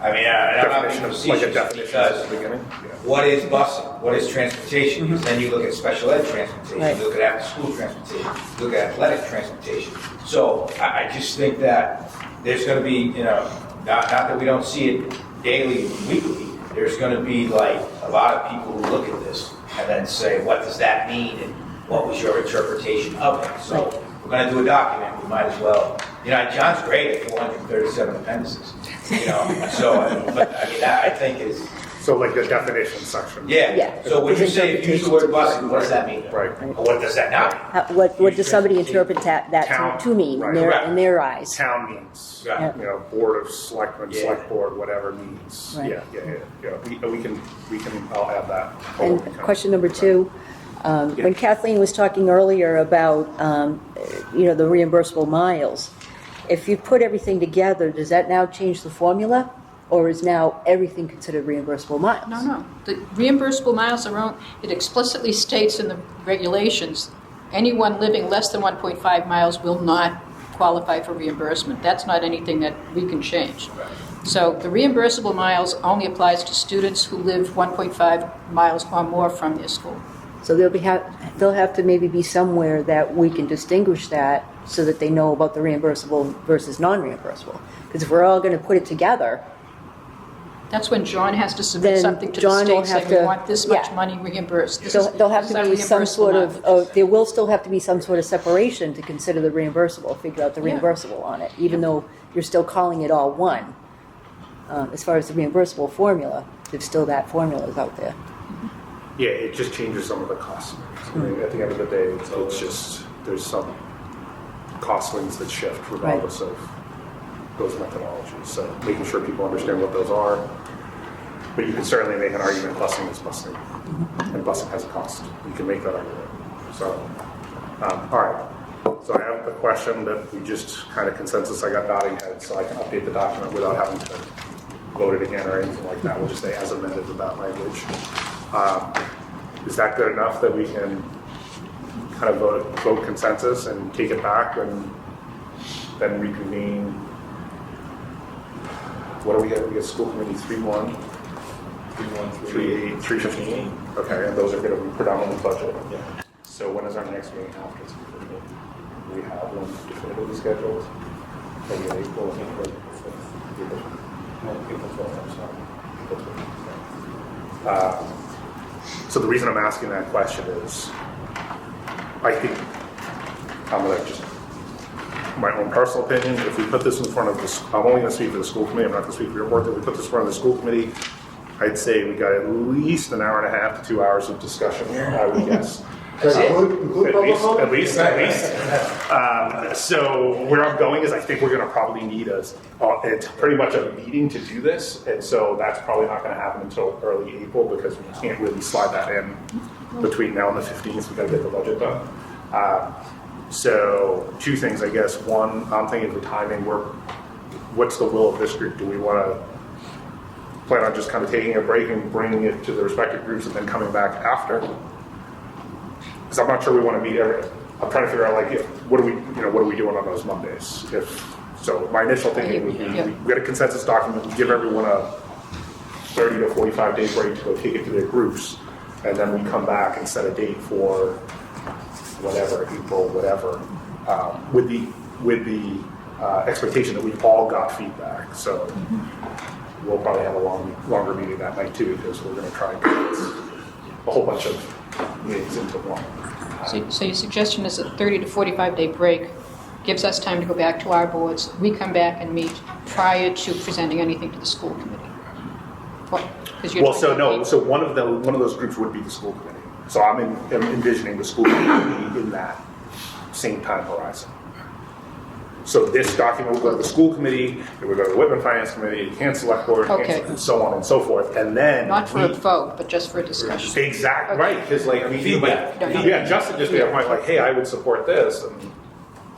I mean, I'm not being Definition of, facetious, a definition at because the beginning. what is busing? What is transportation? Because then you look at special ed transportation, Right. you look at after-school transportation, you look at athletic transportation. So I just think that there's going to be, not that we don't see it daily and weekly, there's going to be a lot of people who look at this and then say, what does that mean? And what was your interpretation of it? So we're going to do a document, we might as well You know, John's great at 437 appendices, you know, so, but I mean, that I think is, So like the definition section. yeah. Yeah. So when you say, if you use the word busing, what does that mean? Right. Or what does that not mean? What does somebody interpret that Town, to mean right. in their eyes? Town means, Right. you know, board of selectmen, Yeah. select board, whatever means. Right. Yeah. We can, I'll add that. And question number 2, when Kathleen was talking earlier about, you know, the reimbursable miles, if you put everything together, does that now change the formula? Or is now everything considered reimbursable miles? No. The reimbursable miles are on, it explicitly states in the regulations, anyone living less than 1.5 miles will not qualify for reimbursement. That's not anything that we can change. So the reimbursable miles only applies to students who live 1.5 miles or more from their school. So they'll have to maybe be somewhere that we can distinguish that so that they know about the reimbursable versus non-reimbursable. Because if we're all going to put it together, That's when John has to submit Then something to John the will state have saying, we to- want this much yeah. money reimbursed. This there'll have is to our be some sort reimbursable of, there will still have to be some sort of separation to consider the reimbursable, figure out the Yeah. reimbursable on it, even though you're still calling it all one. As far as the reimbursable formula, there's still that formula is out there. Yeah, it just changes some of the costs. I mean, at the end of the day, it's just, there's some cost links that shift regardless of those methodologies. So making sure people understand what those are. But you can certainly make an argument busing is busing. And busing has a cost. You can make that argument. So, all right. So I have the question that we just kind of consensus, I got nodding heads, so I can update the document without having to vote it again or anything like that. We'll just say as amended with that language. Is that good enough that we can kind of vote consensus and take it back and then reconvene? What do we get? We get school committee 3-1, 3-8, 3-15. Okay, and those are going to be predominantly budget. Yeah. So when is our next meeting after school committee? Do we have one definitively scheduled? Maybe in April, I think, or April 12th, I'm sorry. April 12th. So the reason I'm asking that question is, I think, I'm going to just, my own personal opinion, if we put this in front of this, I'm only going to speak for the school committee, I'm not going to speak for your board, if we put this in front of the school committee, I'd say we got at least an hour and a half to 2 hours of discussion, I would guess. Include public comment? At least. So where I'm going is I think we're going to probably need it's pretty much a meeting to do this. And so that's probably not going to happen until early April because we can't really slide that in between now and the 15th. We got to get the budget done. So 2 things, I guess. One, I'm thinking of the timing. What's the will of this group? Do we want to plan on just kind of taking a break and bringing it to the respective groups and then coming back after? Because I'm not sure we want to meet I'm trying to figure out like what are we doing on those Mondays? So my initial thinking would be we get a consensus document, we give everyone a 30 to 45 day break to go take it to their groups, and then we come back and set a date for whatever, April, whatever, with the expectation that we've all got feedback. So we'll probably have a longer meeting that night too, because we're going to try and condense a whole bunch of meetings into one. So your suggestion is a 30 to 45 day break gives us time to go back to our boards. We come back and meet prior to presenting anything to the school committee. So one of those groups would be the school committee. So I'm envisioning the school committee in that same time horizon. So this document will go to the school committee, it would go to the Whitman Finance Committee, the Kansas Select Board, Okay. and so on and so forth. And then Not for a vote, but just for a discussion. Exactly, Okay. right, because like Feedback. Justin just made a point like, hey, I would support this, and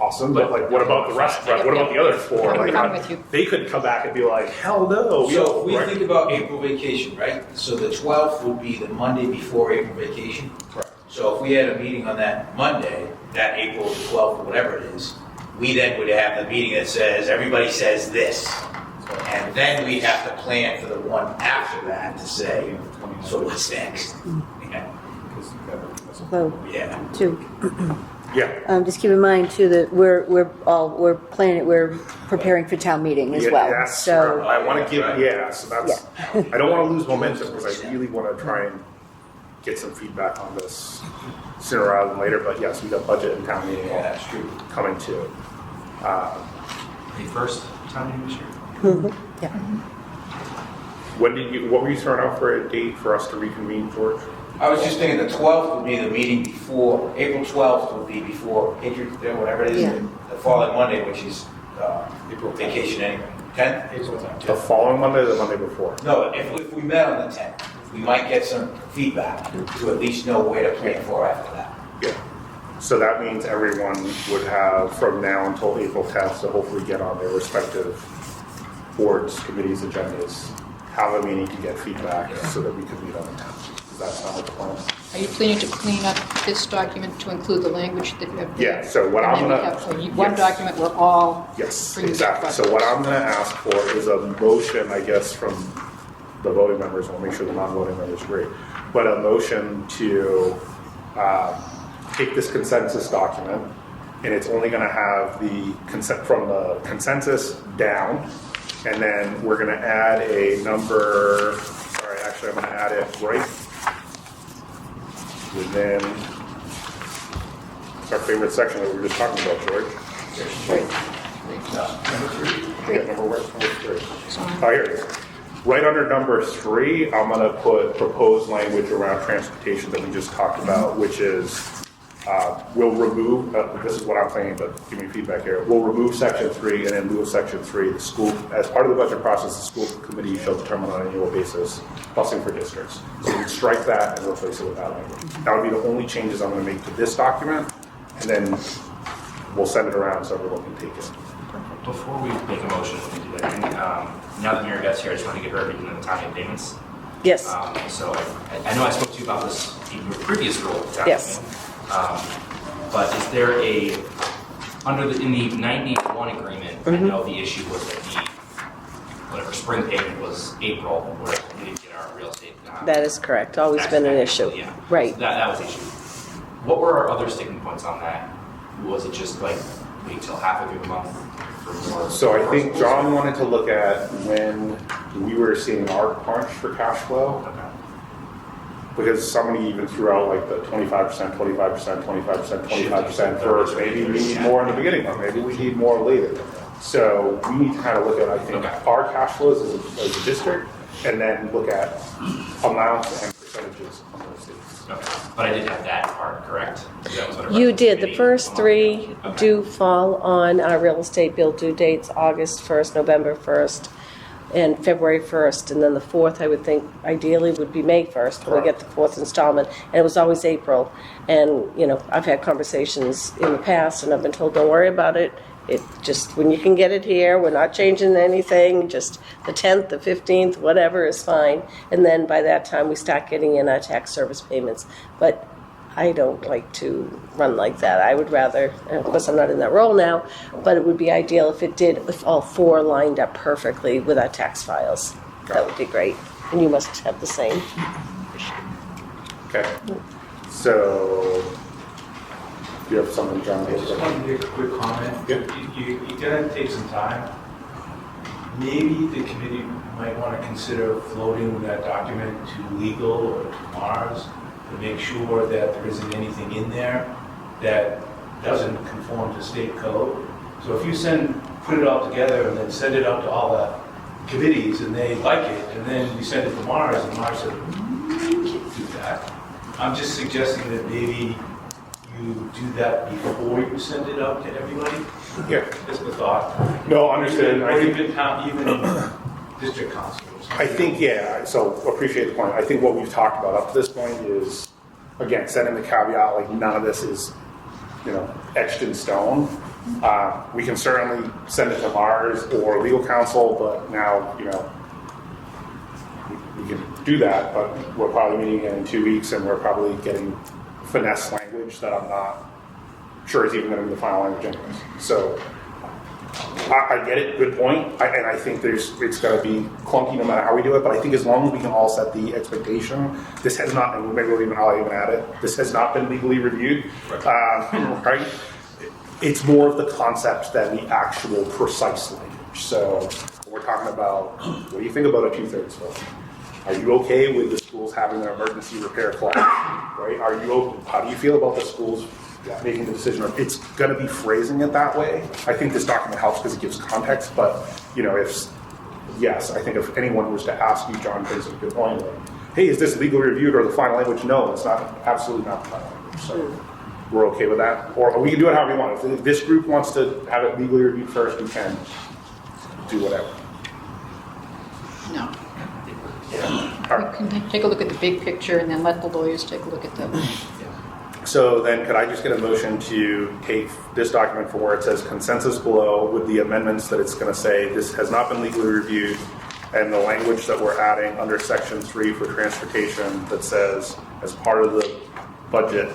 awesome, but like, what about the rest? What about the other 4? Like, I'm with you. they could come back and be like, hell no. So if we right? think about April vacation, right? So the 12th would be the Monday before April vacation. Correct. So if we had a meeting on that Monday, that April 12th or whatever it is, we then would have the meeting that says, everybody says this. And then we'd have to plan for the one after that to say, so what's next? Yeah. So, Yeah. 2. Yeah. Just keep in mind too that we're preparing for town meeting as well. Yes, So I want to give, Right. so that's, I don't want to lose momentum because I really want to try and get some feedback on this sooner rather than later. But yes, we got budget and town meeting Yeah, that's true. coming too. May 1st, town meeting this year? Yeah. What were you throwing out for a date for us to reconvene, George? I was just thinking the 12th would be the meeting before, April 12th would be before Patriots Day, whatever it is, Yeah. and the following Monday, which is April vacation anyway. 10th? The following Monday or the Monday before? No, if we met on the 10th, we might get some feedback to at least know where to plan for after that. Yeah. So that means everyone would have from now until April 10th to hopefully get on their respective boards, committees, agendas, have a meeting to get feedback so that we could meet on the 10th. Does that sound like a plan? Are you planning to clean up this document to include the language that you have? Yeah, so what I'm gonna. One yes. document where all. Yes, brings exactly. back So what I'm gonna ask for is a motion, I guess, from the voting members, we'll make sure the non-voting members agree, but a motion to take this consensus document, and it's only gonna have the consent, from the consensus down, and then we're gonna add a number, sorry, actually I'm gonna add it right within, it's our favorite section that we were just talking about, George. Yeah, number 3. Oh, here it is. Right under number 3, I'm gonna put proposed language around transportation that we just talked about, which is, we'll remove, this is what I'm saying, but give me feedback here. We'll remove section 3, and in lieu of section 3, the school, as part of the budget process, the school committee shall determine on an annual basis busing for districts. So we strike that and replace it with that language. That would be the only changes I'm gonna make to this document, and then we'll send it around so everyone can take it. Before we make a motion, we do that. Now that Mary Beth's here, I just want to give her everything on the timing of payments. Yes. So I know I spoke to you about this in your previous role. Yes. But is there in the 91 agreement, I know the issue was that whatever spring payment was April, where we didn't get our real estate. That is correct. Always tax been an payment. issue. Yeah. Right. So that was the issue. What were our other sticking points on that? Was it just like wait till halfway through the month for more? So I think John wanted to look at when we were seeing our crunch for cash flow, Okay. because somebody even threw out like the 25%, 25%, 25%, 25% first. Maybe we need more in the beginning, or maybe we need more later. So we need to kind of look at, I think, Okay. our cash flows as a district, and then look at amounts and percentages on those states. Okay. But I did have that part correct. That was what I You read. did. The first 3 Okay. do fall on our real estate bill due dates, August 1st, November 1st, and February 1st. And then the 4th, I would think, ideally would be May 1st, when we get the 4th installment. And it was always April. And, you know, I've had conversations in the past, and I've been told, don't worry about it. It just, when you can get it here, we're not changing anything, just the 10th, the 15th, whatever is fine. And then by that time, we start getting in our tax service payments. But I don't like to run like that. I would rather, and of course I'm not in that role now, but it would be ideal if all 4 lined up perfectly with our tax files. That would be great. And you must have the same. Okay. So, you have something, John? I just wanted to make a quick comment. Yep. You gotta take some time. Maybe the committee might want to consider floating that document to legal or to Mars to make sure that there isn't anything in there that doesn't conform to state code. So if you put it all together and then send it out to all the committees and they like it, and then we send it to Mars and Mars says, you can't do that. I'm just suggesting that maybe you do that before you send it out to everybody. Yeah. Just a thought. No, understood. Or even district council. I think, yeah, so appreciate the point. I think what we've talked about up to this point is, again, setting the caveat, like none of this is, etched in stone. We can certainly send it to Mars or legal counsel, but now, we can do that, but we're probably meeting again in 2 weeks and we're probably getting finesse language that I'm not sure is even going to be the final language anyways. So I get it, good point, and I think it's going to be clunky no matter how we do it, but I think as long as we can all set the expectation, this has not, and maybe I'll even add it, this has not been legally reviewed, right? It's more of the concept than the actual precise language. So we're talking about, what do you think about a 2/3 vote? Are you okay with the schools having an emergency repair clause, right? How do you feel about the schools making the decision? It's going to be phrasing it that way. I think this document helps because it gives context, but, yes, I think if anyone was to ask you, John brings up a good point, like, hey, is this legally reviewed or the final language? No, it's not, absolutely not the final language. So we're okay with that. Or we can do it however you want. If this group wants to have it legally reviewed first, we can do whatever. No. All right. We can take a look at the big picture and then let the lawyers take a look at the, So then could I just get a motion to take this document from where it says consensus below with the amendments that it's going to say this has not been legally reviewed, and the language that we're adding under section 3 for transportation that says as part of the budget,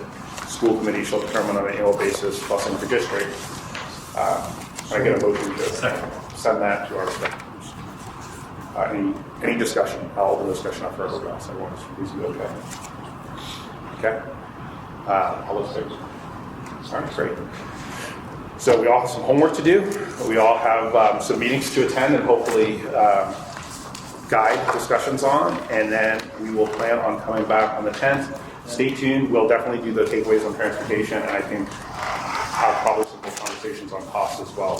school committee shall determine on an annual basis busing for district. Can I get a motion to send that to our respective any discussion? I'll open the discussion up for everyone else. Everyone's easy, okay? Okay. All those things. All right, great. So we all have some homework to do. We all have some meetings to attend and hopefully guide discussions on. And then we will plan on coming back on the 10th. Stay tuned. We'll definitely do the takeaways on transportation, and I think have probably some more conversations on costs as well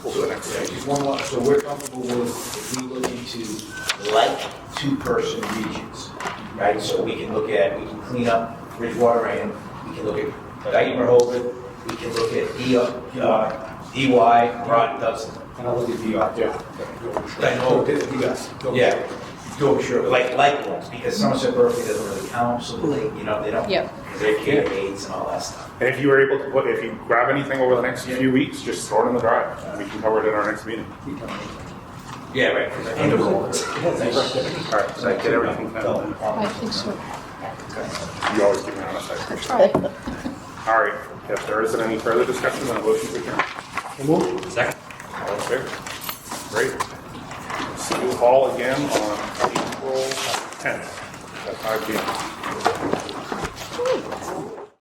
over the next day. Just one more. So we're comfortable with if we look into like two-person regions, right? So we can clean up Bridgewater Rain, we can look at Dayton Rehoboth, we can look at DY, Rod Dustin. And I'll look at DR. Yeah, go sure, but like ones, because Somerset Berkeley doesn't really count, so they don't, Yep. they're K-8s and all that stuff. And if you were able to if you grab anything over the next few weeks, just throw it in the drive, and we can cover it in our next meeting. Yeah, right. All right, so I get everything done. I think so. You always give me honest, I appreciate it. All right, if there isn't any further discussion, then a motion to adjourn. Second. All in favor? Great. See you all again on April 10th at 5 p.m.